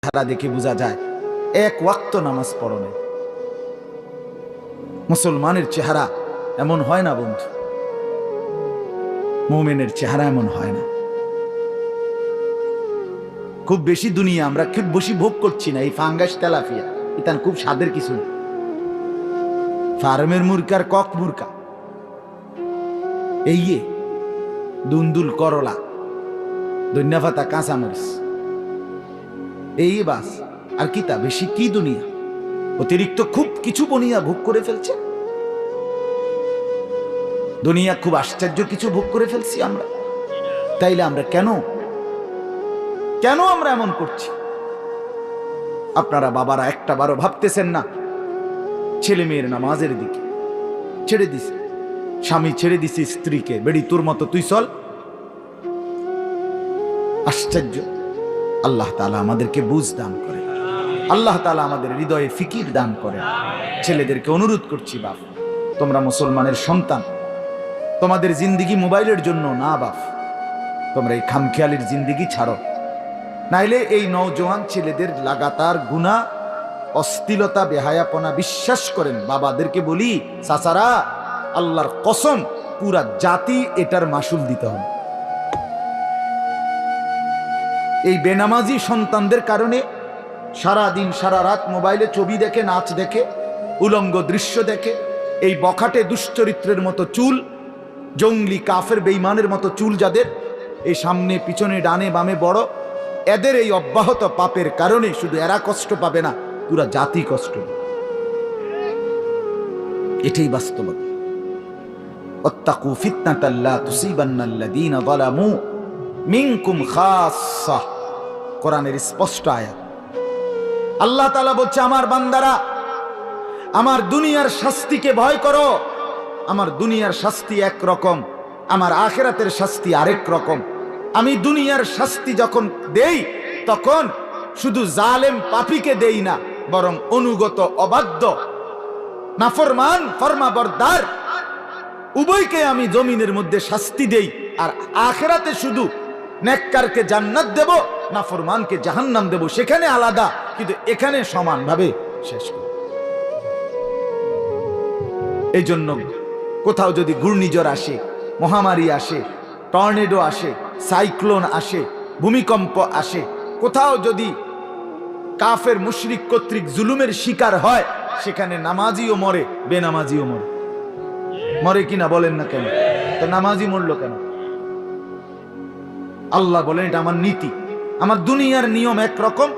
চেহারা দেখে বোঝা যায় এক ওয়াক্ত নামাজ পড়ে। মুসলমানের চেহারা এমন হয় না বন্ধু, মুমিনের চেহারা এমন হয় না। খুব বেশি দুনিয়া আমরা খুব বেশি ভোগ করছি না। এই ফাঙ্গাস তেলাপিয়া ইতান খুব স্বাদের কিছু, ফার্মের মুরকার কক মুরকা, এই দুন্দুল করলা, ধনিয়া পাতা, কাঁচামরিচ, এই বাস। আর কি তা বেশি কি দুনিয়া? অতিরিক্ত খুব কিছু বনিয়া ভোগ করে ফেলছে দুনিয়া, খুব আশ্চর্য কিছু ভোগ করে ফেলছি আমরা। তাইলে আমরা কেন আমরা এমন করছি? আপনারা বাবারা একটা বারও ভাবতেছেন না ছেলে মেয়ের নামাজের দিকে? ছেড়ে দিছে স্বামী, ছেড়ে দিছে স্ত্রীকে, বেড়ি তোর মতো তুই চল। আশ্চর্য! আল্লাহ তাআলা আমাদেরকে বুঝ দান করে, আল্লাহ তাআলা আমাদের হৃদয়ে ফিকির দান করে। ছেলেদেরকে অনুরোধ করছি, বাপ তোমরা মুসলমানের সন্তান, তোমাদের জিন্দিগি মোবাইলের জন্য না বাপ, তোমরা এই খামখেয়ালির জিন্দিগি ছাড়ো। নাইলে এই নওজোয়ান ছেলেদের লাগাতার গুনাহ, অশ্লীলতা, বেহায়াপনা, বিশ্বাস করেন বাবাদেরকে বলি, চাচারা আল্লাহর কসম পুরা জাতি এটার মাসুল দিতে হবে। এই বেনামাজি সন্তানদের কারণে সারা দিন সারা রাত মোবাইলে ছবি দেখে, নাচ দেখে, উলঙ্গ দৃশ্য দেখে, এই বখাটে দুশ্চরিত্রের মতো চুল, জঙ্গলি কাফের বেঈমানের মতো চুল যাদের, এই সামনে পিছনে ডানে বামে বড়, এদের এই অব্যাহত পাপের কারণে শুধু এরা কষ্ট পাবে না, পুরা জাতি কষ্ট পাবে। এটাই বাস্তবতা। ওয়াত্তাকু ফিতনাতাল লা তুসিবান্নাল্লাযীনা যালামু মিনকুম খাসসা, কোরআনের স্পষ্ট আয়াত। আল্লাহ তাআলা বলছে, আমার বান্দারা, আমার দুনিয়ার শাস্তিকে ভয় করো। আমার দুনিয়ার শাস্তি এক রকম, আমার আখিরাতের শাস্তি আরেক রকম। আমি দুনিয়ার শাস্তি যখন দেই তখন শুধু জালেম পাপীকে দেই না, বরং অনুগত, অবাধ্য, নাফরমান, ফরমাবরদার উভয়কে আমি জমিনের মধ্যে শাস্তি দেই। আর আখিরাতে শুধু নেককারকে জান্নাত দেব, নাফরমানকে জাহান্নাম দেব, সেখানে আলাদা, কিন্তু এখানে সমানভাবে শেষ করব। এই জন্য কোথাও যদি ঘূর্ণিঝড় আসে, মহামারী আসে, টর্নেডো আসে, সাইক্লোন আসে, ভূমিকম্প আসে, কোথাও যদি কাফের মুশরিক কর্তৃক জুলুমের শিকার হয়, সেখানে নামাজিও মরে, বেনামাজিও মরে। মরে কিনা বলেন না কেন? তো নামাজি মরলো কেন? আল্লাহ বলেন এটা আমার নীতি, আমার দুনিয়ার নিয়ম একরকম,